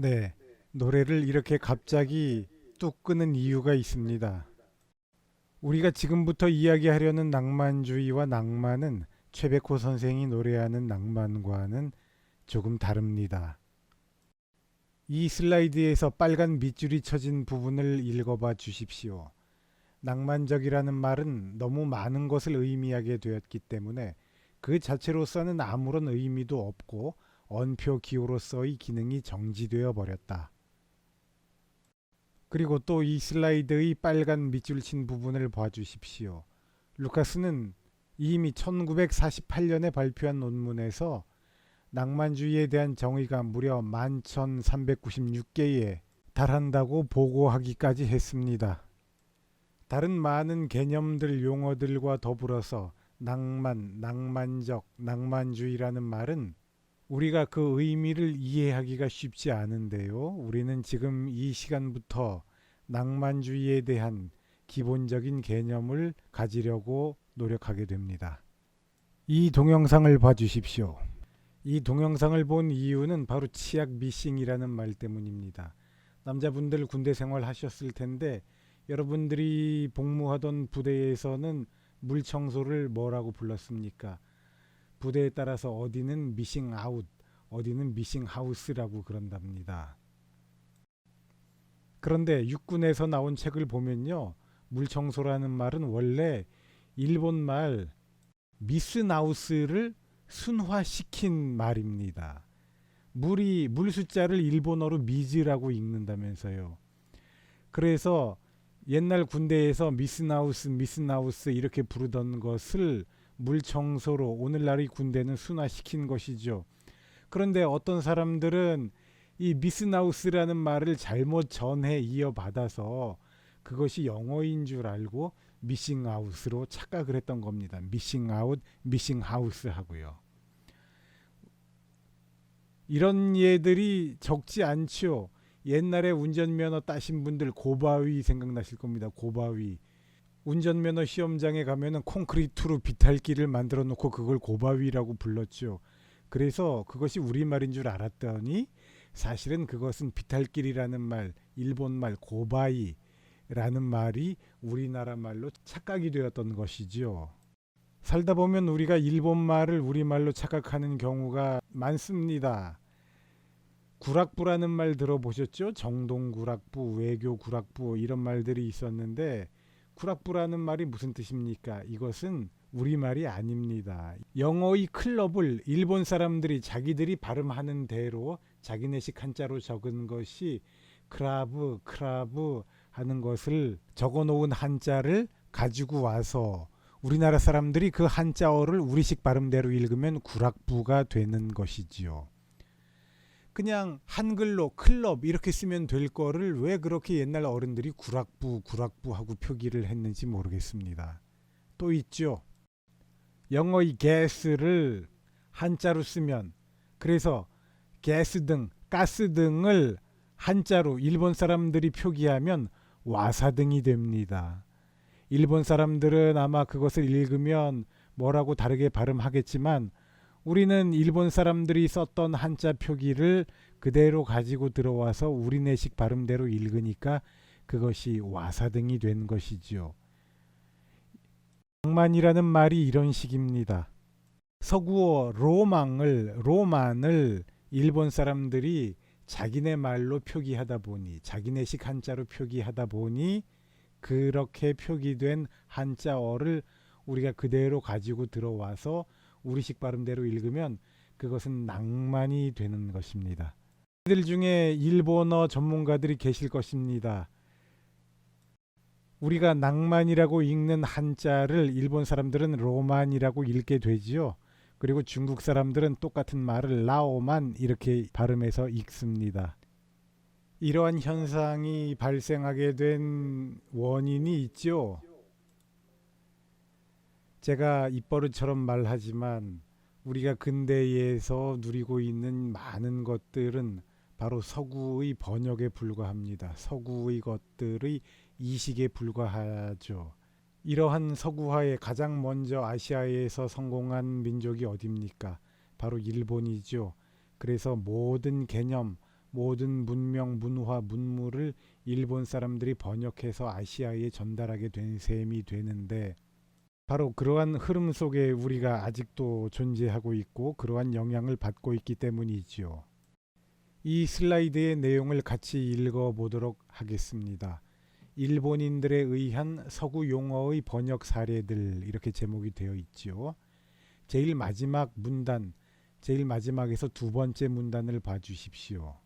네, 노래를 이렇게 갑자기 뚝 끄는 이유가 있습니다. 우리가 지금부터 이야기하려는 낭만주의와 낭만은 최백호 선생이 노래하는 낭만과는 조금 다릅니다. 이 슬라이드에서 빨간 밑줄이 쳐진 부분을 읽어봐 주십시오. 낭만적이라는 말은 너무 많은 것을 의미하게 되었기 때문에 그 자체로서는 아무런 의미도 없고 언표 기호로서의 기능이 정지되어 버렸다. 그리고 또 이 슬라이드의 빨간 밑줄 친 부분을 봐주십시오. 루카스는 이미 1948년에 발표한 논문에서 낭만주의에 대한 정의가 무려 11,396개에 달한다고 보고하기까지 했습니다. 다른 많은 개념들 용어들과 더불어서 낭만, 낭만적, 낭만주의라는 말은 우리가 그 의미를 이해하기가 쉽지 않은데요. 우리는 지금 이 시간부터 낭만주의에 대한 기본적인 개념을 가지려고 노력하게 됩니다. 이 동영상을 봐주십시오. 이 동영상을 본 이유는 바로 치약 미싱이라는 말 때문입니다. 남자분들 군대 생활 하셨을 텐데 여러분들이 복무하던 부대에서는 물 청소를 뭐라고 불렀습니까? 부대에 따라서 어디는 미싱 아웃, 어디는 미싱 하우스라고 그런답니다. 그런데 육군에서 나온 책을 보면요. 물청소라는 말은 원래 일본말 미스나우스를 순화시킨 말입니다. 물 숫자를 일본어로 미즈라고 읽는다면서요. 그래서 옛날 군대에서 미스나우스 이렇게 부르던 것을 물청소로 오늘날의 군대는 순화시킨 것이죠. 그런데 어떤 사람들은 이 미스나우스라는 말을 잘못 전해 이어받아서 그것이 영어인 줄 알고 미싱아웃으로 착각을 했던 겁니다. 미싱아웃, 미싱하우스 하고요. 이런 예들이 적지 않죠. 옛날에 운전면허 따신 분들 고바위 생각나실 겁니다. 고바위. 운전면허 시험장에 가면은 콘크리트로 비탈길을 만들어 놓고 그걸 고바위라고 불렀죠. 그래서 그것이 우리말인 줄 알았더니 사실은 그것은 비탈길이라는 말, 일본말 고바위라는 말이 우리나라 말로 착각이 되었던 것이죠. 살다 보면 우리가 일본말을 우리말로 착각하는 경우가 많습니다. 구락부라는 말 들어보셨죠? 정동구락부, 외교구락부 이런 말들이 있었는데 구락부라는 말이 무슨 뜻입니까? 이것은 우리말이 아닙니다. 영어의 클럽을 일본 사람들이 자기들이 발음하는 대로 자기네식 한자로 적은 것이 크라브 하는 것을 적어놓은 한자를 가지고 와서 우리나라 사람들이 그 한자어를 우리식 발음대로 읽으면 구락부가 되는 것이지요. 그냥 한글로 클럽 이렇게 쓰면 될 거를 왜 그렇게 옛날 어른들이 구락부 하고 표기를 했는지 모르겠습니다. 또 있죠. 영어의 gas를 한자로 쓰면 그래서 가스등, 가스등을 한자로 일본 사람들이 표기하면 와사등이 됩니다. 일본 사람들은 아마 그것을 읽으면 뭐라고 다르게 발음하겠지만 우리는 일본 사람들이 썼던 한자 표기를 그대로 가지고 들어와서 우리네식 발음대로 읽으니까 그것이 와사등이 된 것이지요. 낭만이라는 말이 이런 식입니다. 서구어 로만을 일본 사람들이 자기네 말로 표기하다 보니 자기네식 한자로 표기하다 보니 그렇게 표기된 한자어를 우리가 그대로 가지고 들어와서 우리식 발음대로 읽으면 그것은 낭만이 되는 것입니다. 이들 중에 일본어 전문가들이 계실 것입니다. 우리가 낭만이라고 읽는 한자를 일본 사람들은 로만이라고 읽게 되지요. 그리고 중국 사람들은 똑같은 말을 라오만 이렇게 발음해서 읽습니다. 이러한 현상이 발생하게 된 원인이 있죠. 제가 입버릇처럼 말하지만 우리가 근대에서 누리고 있는 많은 것들은 바로 서구의 번역에 불과합니다. 서구의 것들의 이식에 불과하죠. 이러한 서구화에 가장 먼저 아시아에서 성공한 민족이 어디입니까? 바로 일본이죠. 그래서 모든 개념, 모든 문명, 문화, 문물을 일본 사람들이 번역해서 아시아에 전달하게 된 셈이 되는데, 바로 그러한 흐름 속에 우리가 아직도 존재하고 있고 그러한 영향을 받고 있기 때문이지요. 이 슬라이드의 내용을 같이 읽어보도록 하겠습니다. 일본인들에 의한 서구 용어의 번역 사례들, 이렇게 제목이 되어 있지요. 제일 마지막 문단, 제일 마지막에서 두 번째 문단을 봐주십시오.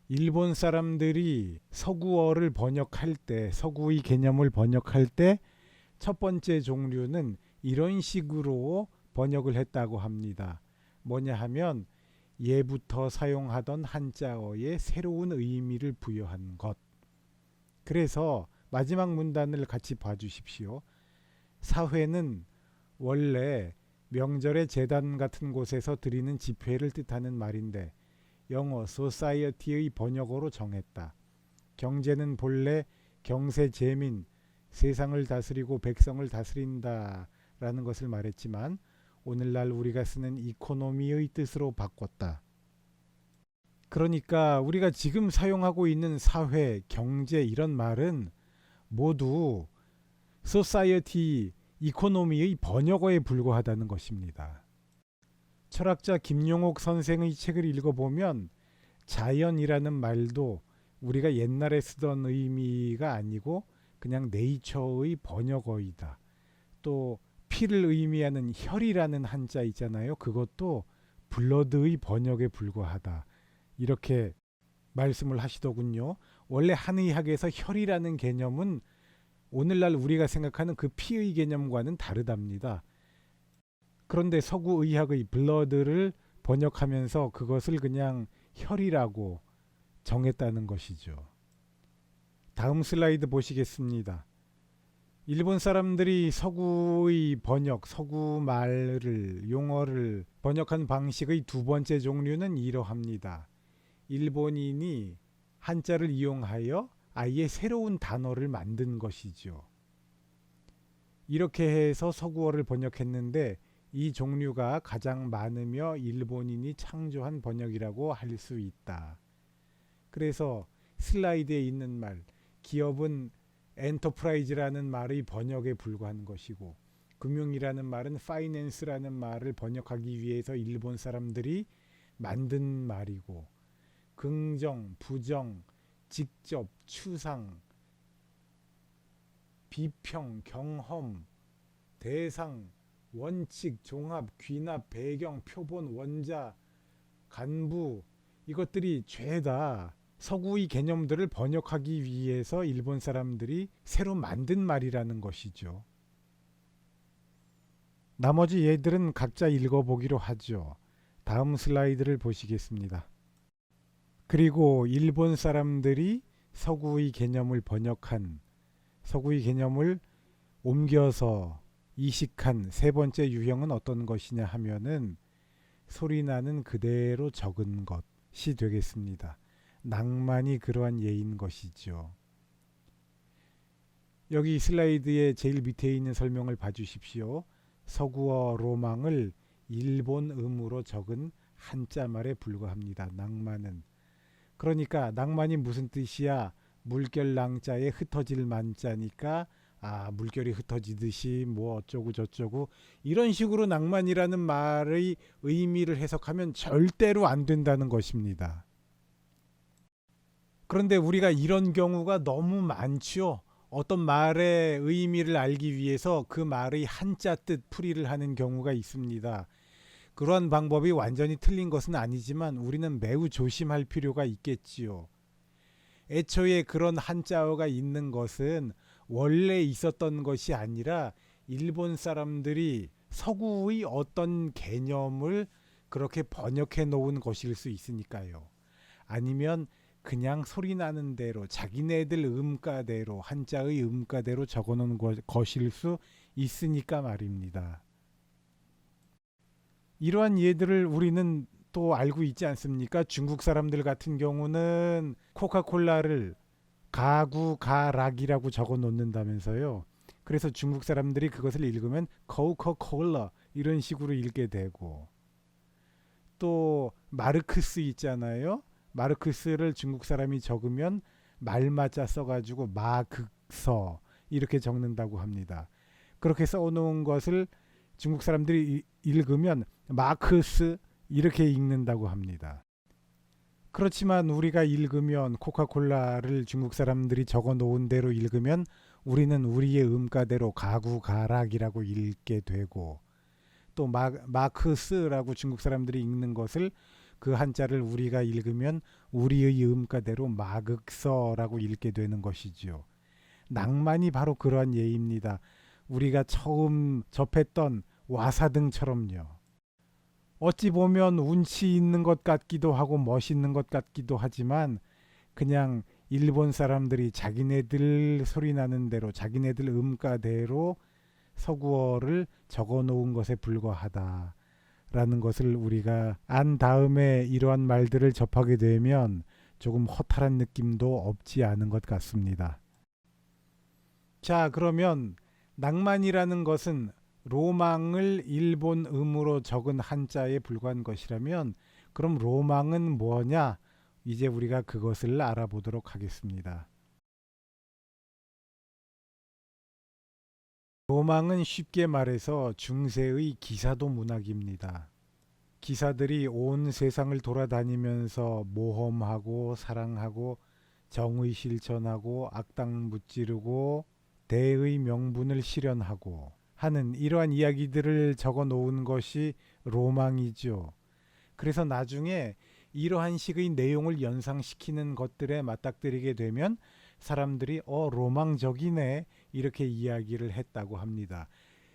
일본 사람들이 서구어를 번역할 때, 서구의 개념을 번역할 때 첫 번째 종류는 이런 식으로 번역을 했다고 합니다. 뭐냐 하면 예부터 사용하던 한자어에 새로운 의미를 부여한 것. 그래서 마지막 문단을 같이 봐주십시오. 사회는 원래 명절의 제단 같은 곳에서 드리는 집회를 뜻하는 말인데 영어 society의 번역어로 정했다. 경제는 본래 경세재민, 세상을 다스리고 백성을 다스린다 라는 것을 말했지만 오늘날 우리가 쓰는 이코노미의 뜻으로 바꿨다. 그러니까 우리가 지금 사용하고 있는 사회, 경제 이런 말은 모두 society, 이코노미의 번역어에 불과하다는 것입니다. 철학자 김용옥 선생의 책을 읽어보면 자연이라는 말도 우리가 옛날에 쓰던 의미가 아니고 그냥 네이처의 번역어이다. 또 피를 의미하는 혈이라는 한자 있잖아요. 그것도 블러드의 번역에 불과하다. 이렇게 말씀을 하시더군요. 원래 한의학에서 혈이라는 개념은 오늘날 우리가 생각하는 그 피의 개념과는 다르답니다. 그런데 서구 의학의 블러드를 번역하면서 그것을 그냥 혈이라고 정했다는 것이죠. 다음 슬라이드 보시겠습니다. 일본 사람들이 서구의 번역, 서구 말을, 용어를 번역한 방식의 두 번째 종류는 이러합니다. 일본인이 한자를 이용하여 아예 새로운 단어를 만든 것이죠. 이렇게 해서 서구어를 번역했는데 이 종류가 가장 많으며 일본인이 창조한 번역이라고 할 수 있다. 그래서 슬라이드에 있는 말, 기업은 엔터프라이즈라는 말의 번역에 불과한 것이고 금융이라는 말은 파이낸스라는 말을 번역하기 위해서 일본 사람들이 만든 말이고 긍정, 부정, 직접, 추상, 비평, 경험, 대상, 원칙, 종합, 귀납, 배경, 표본, 원자, 간부 이것들이 죄다 서구의 개념들을 번역하기 위해서 일본 사람들이 새로 만든 말이라는 것이죠. 나머지 얘들은 각자 읽어보기로 하죠. 다음 슬라이드를 보시겠습니다. 그리고 일본 사람들이 서구의 개념을 번역한, 서구의 개념을 옮겨서 이식한 세 번째 유형은 어떤 것이냐 하면은 소리나는 그대로 적은 것이 되겠습니다. 낭만이 그러한 예인 것이죠. 여기 슬라이드의 제일 밑에 있는 설명을 봐주십시오. 서구어 로망을 일본음으로 적은 한자말에 불과합니다. 낭만은. 그러니까 낭만이 무슨 뜻이야? 물결 낭자에 흩어질 만자니까 물결이 흩어지듯이 뭐 어쩌고 저쩌고 이런 식으로 낭만이라는 말의 의미를 해석하면 절대로 안 된다는 것입니다. 그런데 우리가 이런 경우가 너무 많죠. 어떤 말의 의미를 알기 위해서 그 말의 한자 뜻 풀이를 하는 경우가 있습니다. 그러한 방법이 완전히 틀린 것은 아니지만 우리는 매우 조심할 필요가 있겠지요. 애초에 그런 한자어가 있는 것은 원래 있었던 것이 아니라 일본 사람들이 서구의 어떤 개념을 그렇게 번역해 놓은 것일 수 있으니까요. 아니면 그냥 소리나는 대로 자기네들 음가대로 한자의 음가대로 적어놓은 것일 수 있으니까 말입니다. 이러한 예들을 우리는 또 알고 있지 않습니까? 중국 사람들 같은 경우는 코카콜라를 가구가락이라고 적어 놓는다면서요. 그래서 중국 사람들이 그것을 읽으면 코카콜라 이런 식으로 읽게 되고 또 마르크스 있잖아요. 마르크스를 중국 사람이 적으면 말맞아 써가지고 마극서 이렇게 적는다고 합니다. 그렇게 써놓은 것을 중국 사람들이 읽으면 마크스 이렇게 읽는다고 합니다. 그렇지만 우리가 읽으면 코카콜라를 중국 사람들이 적어 놓은 대로 읽으면 우리는 우리의 음가대로 가구가락이라고 읽게 되고, 또 마크스라고 중국 사람들이 읽는 것을 그 한자를 우리가 읽으면 우리의 음가대로 마극서라고 읽게 되는 것이지요. 낭만이 바로 그러한 예입니다. 우리가 처음 접했던 와사등처럼요. 어찌 보면 운치 있는 것 같기도 하고 멋있는 것 같기도 하지만 그냥 일본 사람들이 자기네들 소리 나는 대로 자기네들 음가대로 서구어를 적어 놓은 것에 불과하다라는 것을 우리가 안 다음에 이러한 말들을 접하게 되면 조금 허탈한 느낌도 없지 않은 것 같습니다. 자, 그러면 낭만이라는 것은 로망을 일본음으로 적은 한자에 불과한 것이라면 그럼 로망은 뭐냐? 이제 우리가 그것을 알아보도록 하겠습니다. 로망은 쉽게 말해서 중세의 기사도 문학입니다. 기사들이 온 세상을 돌아다니면서 모험하고 사랑하고 정의 실천하고 악당 무찌르고 대의 명분을 실현하고 하는 이러한 이야기들을 적어 놓은 것이 로망이죠. 그래서 나중에 이러한 식의 내용을 연상시키는 것들에 맞닥뜨리게 되면 사람들이 로망적이네 이렇게 이야기를 했다고 합니다.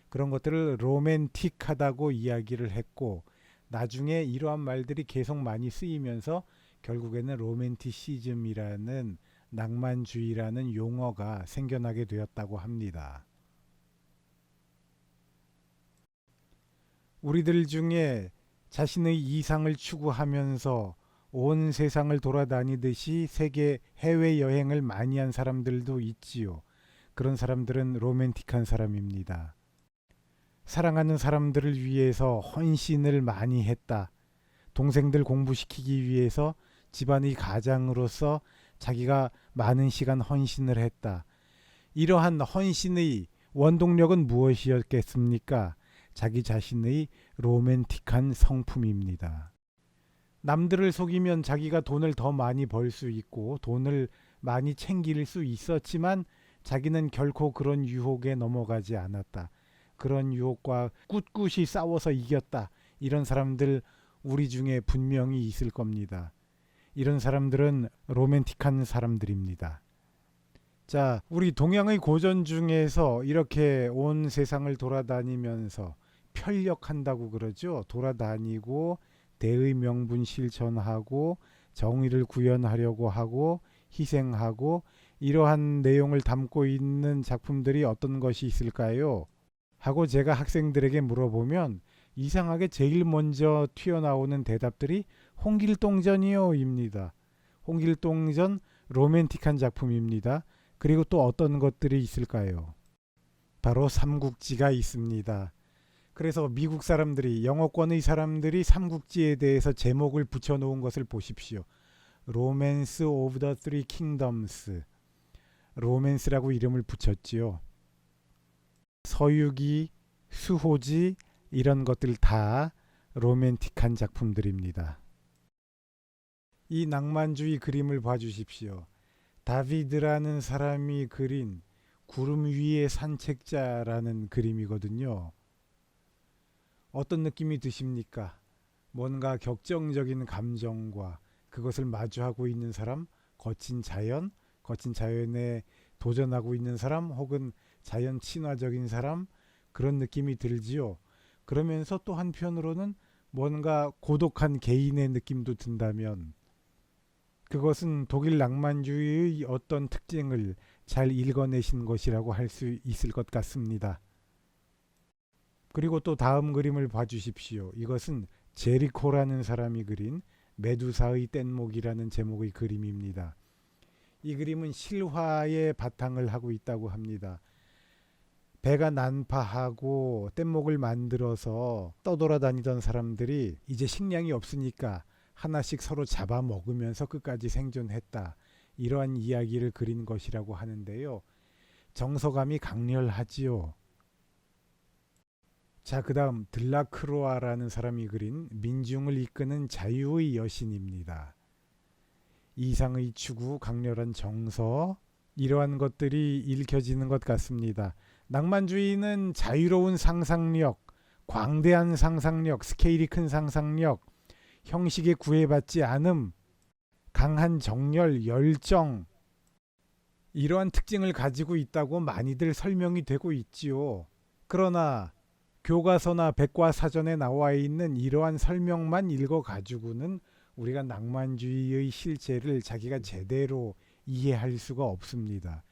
그런 것들을 로맨틱하다고 이야기를 했고, 나중에 이러한 말들이 계속 많이 쓰이면서 결국에는 로맨티시즘이라는 낭만주의라는 용어가 생겨나게 되었다고 합니다. 우리들 중에 자신의 이상을 추구하면서 온 세상을 돌아다니듯이 세계 해외여행을 많이 한 사람들도 있지요. 그런 사람들은 로맨틱한 사람입니다. 사랑하는 사람들을 위해서 헌신을 많이 했다. 동생들 공부시키기 위해서 집안의 가장으로서 자기가 많은 시간 헌신을 했다. 이러한 헌신의 원동력은 무엇이었겠습니까? 자기 자신의 로맨틱한 성품입니다. 남들을 속이면 자기가 돈을 더 많이 벌 수 있고 돈을 많이 챙길 수 있었지만 자기는 결코 그런 유혹에 넘어가지 않았다. 그런 유혹과 꿋꿋이 싸워서 이겼다. 이런 사람들 우리 중에 분명히 있을 겁니다. 이런 사람들은 로맨틱한 사람들입니다. 자, 우리 동양의 고전 중에서 이렇게 온 세상을 돌아다니면서 편력한다고 그러죠. 돌아다니고 대의 명분 실천하고 정의를 구현하려고 하고 희생하고 이러한 내용을 담고 있는 작품들이 어떤 것이 있을까요? 하고 제가 학생들에게 물어보면 이상하게 제일 먼저 튀어나오는 대답들이 홍길동전이요 입니다. 홍길동전 로맨틱한 작품입니다. 그리고 또 어떤 것들이 있을까요? 바로 삼국지가 있습니다. 그래서 미국 사람들이 영어권의 사람들이 삼국지에 대해서 제목을 붙여놓은 것을 보십시오. 로맨스 오브 더 쓰리 킹덤스, 로맨스라고 이름을 붙였지요. 서유기, 수호지 이런 것들 다 로맨틱한 작품들입니다. 이 낭만주의 그림을 봐주십시오. 다비드라는 사람이 그린 구름 위의 산책자라는 그림이거든요. 어떤 느낌이 드십니까? 뭔가 격정적인 감정과 그것을 마주하고 있는 사람, 거친 자연에 도전하고 있는 사람, 혹은 자연 친화적인 사람, 그런 느낌이 들지요. 그러면서 또 한편으로는 뭔가 고독한 개인의 느낌도 든다면 그것은 독일 낭만주의의 어떤 특징을 잘 읽어내신 것이라고 할 수 있을 것 같습니다. 그리고 또 다음 그림을 봐주십시오. 이것은 제리코라는 사람이 그린 메두사의 뗏목이라는 제목의 그림입니다. 이 그림은 실화에 바탕을 하고 있다고 합니다. 배가 난파하고 뗏목을 만들어서 떠돌아다니던 사람들이 이제 식량이 없으니까 하나씩 서로 잡아먹으면서 끝까지 생존했다. 이러한 이야기를 그린 것이라고 하는데요. 정서감이 강렬하지요. 자, 그 다음 들라크로아라는 사람이 그린 민중을 이끄는 자유의 여신입니다. 이상의 추구, 강렬한 정서, 이러한 것들이 읽혀지는 것 같습니다. 낭만주의는 자유로운 상상력, 광대한 상상력, 스케일이 큰 상상력, 형식에 구애받지 않음, 강한 정열, 열정, 이러한 특징을 가지고 있다고 많이들 설명이 되고 있지요. 그러나 교과서나 백과사전에 나와 있는 이러한 설명만 읽어가지고는 우리가 낭만주의의 실체를 자기가 제대로 이해할 수가 없습니다.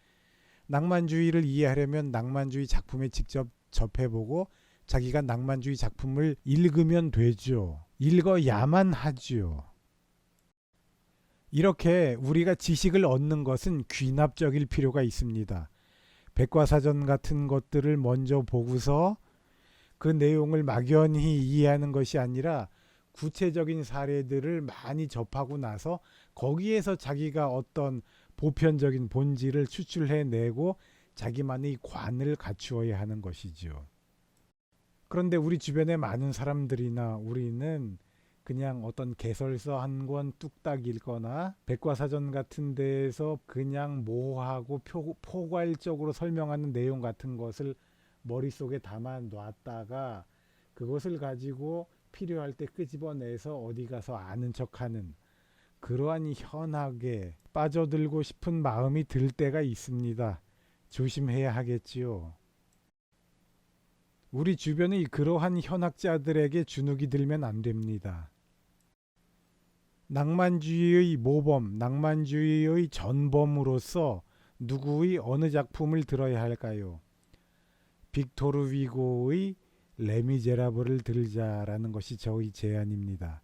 낭만주의를 이해하려면 낭만주의 작품에 직접 접해보고 자기가 낭만주의 작품을 읽으면 되죠. 읽어야만 하죠. 이렇게 우리가 지식을 얻는 것은 귀납적일 필요가 있습니다. 백과사전 같은 것들을 먼저 보고서 그 내용을 막연히 이해하는 것이 아니라 구체적인 사례들을 많이 접하고 나서 거기에서 자기가 어떤 보편적인 본질을 추출해내고 자기만의 관을 갖추어야 하는 것이죠. 그런데 우리 주변의 많은 사람들이나 우리는 그냥 어떤 개설서 한 권 뚝딱 읽거나 백과사전 같은 데에서 그냥 모호하고 포괄적으로 설명하는 내용 같은 것을 머릿속에 담아 놨다가 그것을 가지고 필요할 때 끄집어내서 어디 가서 아는 척하는 그러한 현학에 빠져들고 싶은 마음이 들 때가 있습니다. 조심해야 하겠지요. 우리 주변의 그러한 현학자들에게 주눅이 들면 안 됩니다. 낭만주의의 모범, 낭만주의의 전범으로서 누구의 어느 작품을 들어야 할까요? 빅토르 위고의 레미제라블을 들자라는 것이 저의 제안입니다.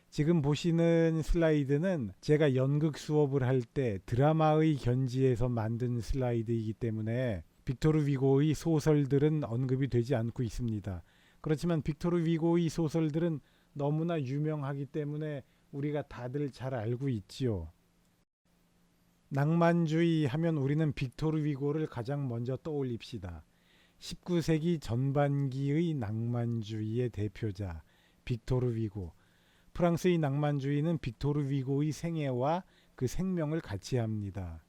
지금 보시는 슬라이드는 제가 연극 수업을 할 때 드라마의 견지에서 만든 슬라이드이기 때문에 빅토르 위고의 소설들은 언급이 되지 않고 있습니다. 그렇지만 빅토르 위고의 소설들은 너무나 유명하기 때문에 우리가 다들 잘 알고 있지요. 낭만주의 하면 우리는 빅토르 위고를 가장 먼저 떠올립시다. 19세기 전반기의 낭만주의의 대표자 빅토르 위고. 프랑스의 낭만주의는 빅토르 위고의 생애와 그 생명을 같이 합니다.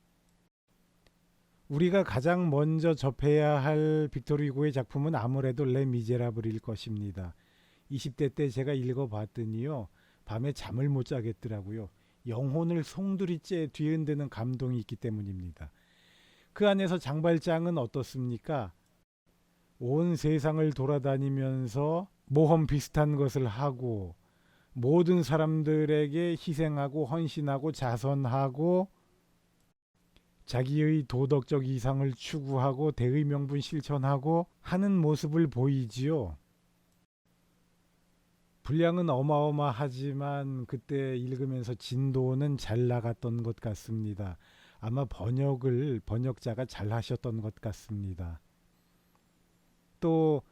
우리가 가장 먼저 접해야 할 빅토르 위고의 작품은 아무래도 레 미제라블일 것입니다. 20대 때 제가 읽어봤더니요. 밤에 잠을 못 자겠더라고요. 영혼을 송두리째 뒤흔드는 감동이 있기 때문입니다. 그 안에서 장발장은 어떻습니까? 온 세상을 돌아다니면서 모험 비슷한 것을 하고 모든 사람들에게 희생하고 헌신하고 자선하고 자기의 도덕적 이상을 추구하고 대의 명분 실천하고 하는 모습을 보이지요. 분량은 어마어마하지만 그때 읽으면서 진도는 잘 나갔던 것 같습니다. 아마 번역자가 잘 하셨던 것 같습니다. 또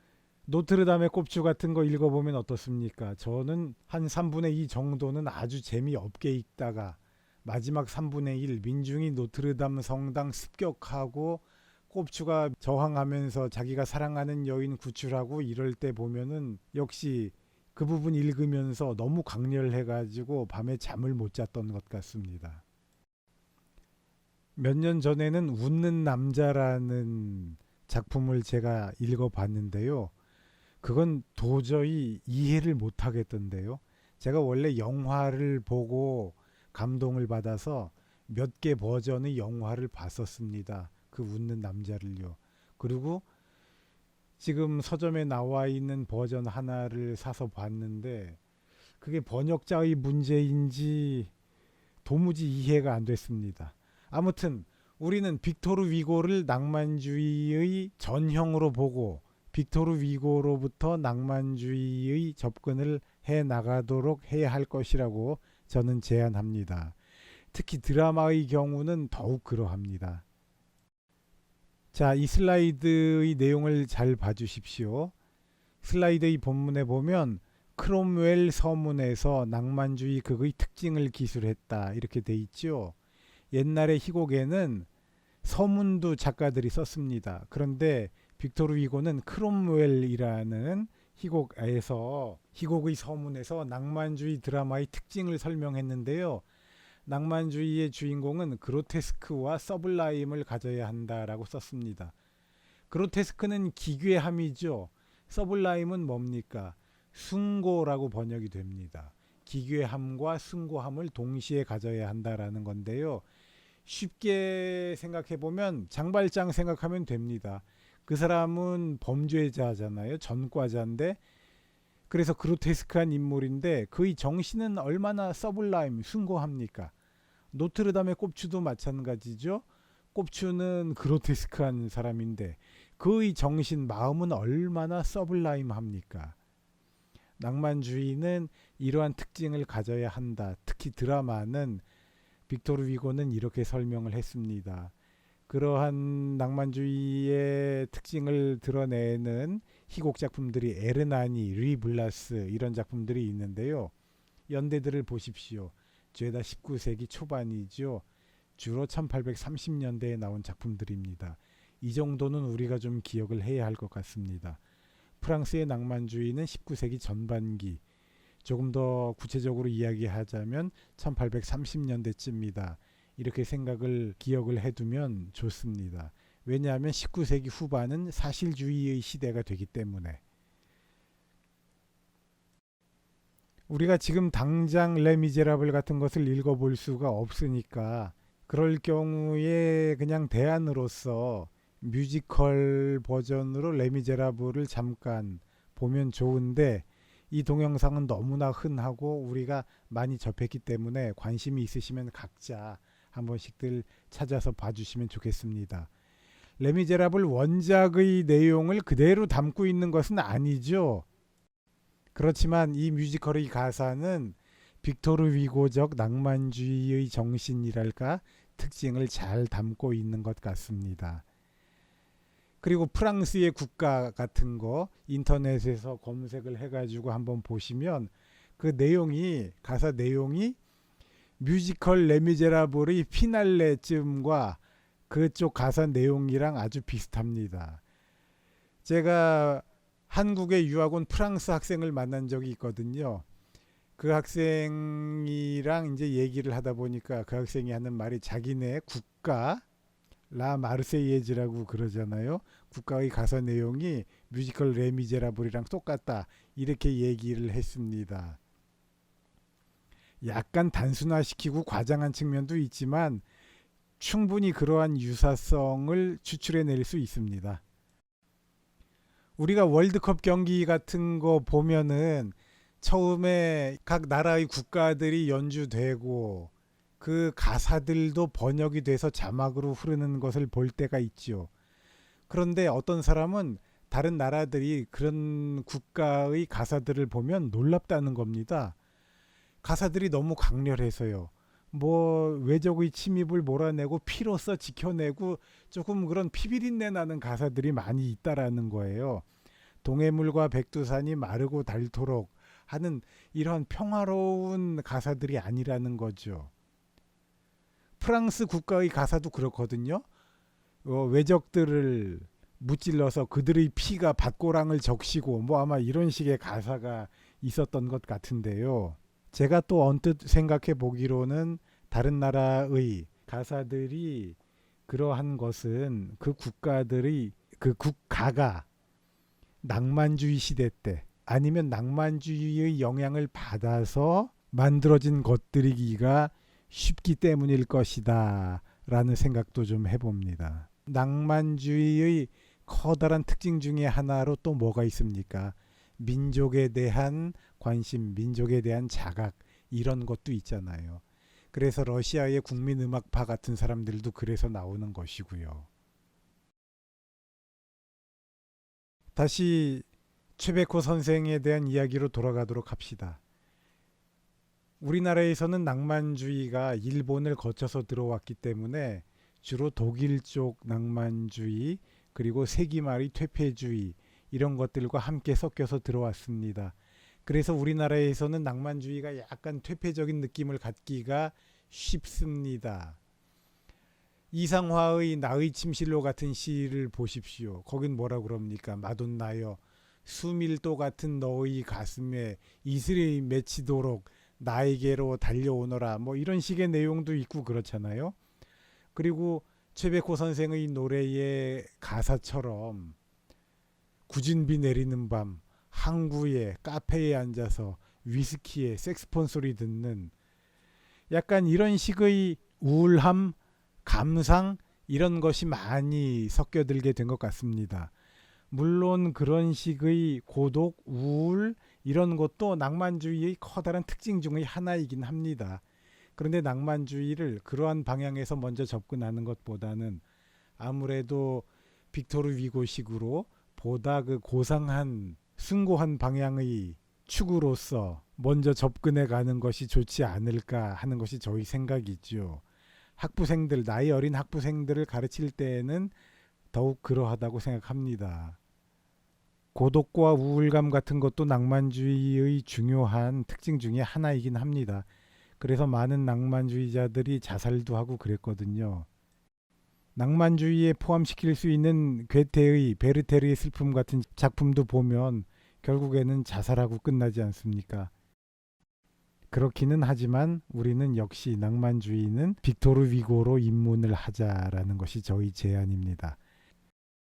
노트르담의 꼽주 같은 거 읽어보면 어떻습니까? 저는 한 3분의 2 정도는 아주 재미없게 읽다가 마지막 3분의 1 민중이 노트르담 성당 습격하고 꼽주가 저항하면서 자기가 사랑하는 여인 구출하고 이럴 때 보면은 역시 그 부분 읽으면서 너무 강렬해가지고 밤에 잠을 못 잤던 것 같습니다. 몇 년 전에는 웃는 남자라는 작품을 제가 읽어봤는데요. 그건 도저히 이해를 못하겠던데요. 제가 원래 영화를 보고 감동을 받아서 몇 개 버전의 영화를 봤었습니다. 그 웃는 남자를요. 그리고 지금 서점에 나와 있는 버전 하나를 사서 봤는데 그게 번역자의 문제인지 도무지 이해가 안 됐습니다. 아무튼 우리는 빅토르 위고를 낭만주의의 전형으로 보고 빅토르 위고로부터 낭만주의의 접근을 해 나가도록 해야 할 것이라고 저는 제안합니다. 특히 드라마의 경우는 더욱 그러합니다. 자, 이 슬라이드의 내용을 잘 봐주십시오. 슬라이드의 본문에 보면 크롬웰 서문에서 낭만주의 극의 특징을 기술했다 이렇게 돼 있죠. 옛날에 희곡에는 서문도 작가들이 썼습니다. 그런데 빅토르 위고는 크롬웰이라는 희곡에서 희곡의 서문에서 낭만주의 드라마의 특징을 설명했는데요. 낭만주의의 주인공은 그로테스크와 서블라임을 가져야 한다라고 썼습니다. 그로테스크는 기괴함이죠. 서블라임은 뭡니까? 숭고라고 번역이 됩니다. 기괴함과 숭고함을 동시에 가져야 한다라는 건데요. 쉽게 생각해 보면 장발장 생각하면 됩니다. 그 사람은 범죄자잖아요. 전과자인데 그래서 그로테스크한 인물인데 그의 정신은 얼마나 서블라임, 숭고합니까? 노트르담의 꼽추도 마찬가지죠. 꼽추는 그로테스크한 사람인데 그의 정신, 마음은 얼마나 서블라임합니까? 낭만주의는 이러한 특징을 가져야 한다. 특히 드라마는 빅토르 위고는 이렇게 설명을 했습니다. 그러한 낭만주의의 특징을 드러내는 희곡 작품들이 에르나니, 르이블라스 이런 작품들이 있는데요. 연대들을 보십시오. 죄다 19세기 초반이죠. 주로 1830년대에 나온 작품들입니다. 이 정도는 우리가 좀 기억을 해야 할 것 같습니다. 프랑스의 낭만주의는 19세기 전반기, 조금 더 구체적으로 이야기하자면 1830년대쯤이다. 이렇게 기억을 해두면 좋습니다. 왜냐하면 19세기 후반은 사실주의의 시대가 되기 때문에. 우리가 지금 당장 레미제라블 같은 것을 읽어볼 수가 없으니까 그럴 경우에 그냥 대안으로서 뮤지컬 버전으로 레미제라블을 잠깐 보면 좋은데 이 동영상은 너무나 흔하고 우리가 많이 접했기 때문에 관심이 있으시면 각자 한 번씩들 찾아서 봐주시면 좋겠습니다. 레미제라블 원작의 내용을 그대로 담고 있는 것은 아니죠. 그렇지만 이 뮤지컬의 가사는 빅토르 위고적 낭만주의의 정신이랄까 특징을 잘 담고 있는 것 같습니다. 그리고 프랑스의 국가 같은 거 인터넷에서 검색을 해가지고 한번 보시면 그 내용이 가사 내용이 뮤지컬 레미제라블의 피날레쯤과 그쪽 가사 내용이랑 아주 비슷합니다. 제가 한국에 유학 온 프랑스 학생을 만난 적이 있거든요. 그 학생이랑 이제 얘기를 하다 보니까 그 학생이 하는 말이 자기네 국가 라 마르세이에즈라고 그러잖아요. 국가의 가사 내용이 뮤지컬 레미제라블이랑 똑같다. 이렇게 얘기를 했습니다. 약간 단순화시키고 과장한 측면도 있지만 충분히 그러한 유사성을 추출해낼 수 있습니다. 우리가 월드컵 경기 같은 거 보면은 처음에 각 나라의 국가들이 연주되고 그 가사들도 번역이 돼서 자막으로 흐르는 것을 볼 때가 있죠. 그런데 어떤 사람은 다른 나라들이 그런 국가의 가사들을 보면 놀랍다는 겁니다. 가사들이 너무 강렬해서요. 뭐 외적의 침입을 몰아내고 피로써 지켜내고 조금 그런 피비린내 나는 가사들이 많이 있다라는 거예요. 동해물과 백두산이 마르고 닳도록 하는 이런 평화로운 가사들이 아니라는 거죠. 프랑스 국가의 가사도 그렇거든요. 외적들을 무찔러서 그들의 피가 밭고랑을 적시고 뭐 아마 이런 식의 가사가 있었던 것 같은데요. 제가 또 언뜻 생각해 보기로는 다른 나라의 가사들이 그러한 것은 그 국가들의 그 국가가 낭만주의 시대 때 아니면 낭만주의의 영향을 받아서 만들어진 것들이기가 쉽기 때문일 것이다 라는 생각도 좀 해봅니다. 낭만주의의 커다란 특징 중에 하나로 또 뭐가 있습니까? 민족에 대한 관심, 민족에 대한 자각 이런 것도 있잖아요. 그래서 러시아의 국민음악파 같은 사람들도 그래서 나오는 것이고요. 다시 최백호 선생에 대한 이야기로 돌아가도록 합시다. 우리나라에서는 낭만주의가 일본을 거쳐서 들어왔기 때문에 주로 독일 쪽 낭만주의 그리고 세기말의 퇴폐주의 이런 것들과 함께 섞여서 들어왔습니다. 그래서 우리나라에서는 낭만주의가 약간 퇴폐적인 느낌을 갖기가 쉽습니다. 이상화의 나의 침실로 같은 시를 보십시오. 거긴 뭐라 그럽니까? 마돈나여 수밀도 같은 너의 가슴에 이슬이 맺히도록 나에게로 달려오너라. 뭐 이런 식의 내용도 있고 그렇잖아요. 그리고 최백호 선생의 노래의 가사처럼 굳은 비 내리는 밤 항구에 카페에 앉아서 위스키에 색스폰 소리 듣는 약간 이런 식의 우울함, 감상 이런 것이 많이 섞여들게 된 것 같습니다. 물론 그런 식의 고독, 우울 이런 것도 낭만주의의 커다란 특징 중의 하나이긴 합니다. 그런데 낭만주의를 그러한 방향에서 먼저 접근하는 것보다는 아무래도 빅토르 위고식으로 보다 그 고상한 숭고한 방향의 축으로서 먼저 접근해 가는 것이 좋지 않을까 하는 것이 저희 생각이죠. 학부생들, 나이 어린 학부생들을 가르칠 때에는 더욱 그러하다고 생각합니다. 고독과 우울감 같은 것도 낭만주의의 중요한 특징 중에 하나이긴 합니다. 그래서 많은 낭만주의자들이 자살도 하고 그랬거든요. 낭만주의에 포함시킬 수 있는 괴테의 베르테르의 슬픔 같은 작품도 보면 결국에는 자살하고 끝나지 않습니까? 그렇기는 하지만 우리는 역시 낭만주의는 빅토르 위고로 입문을 하자라는 것이 저희 제안입니다.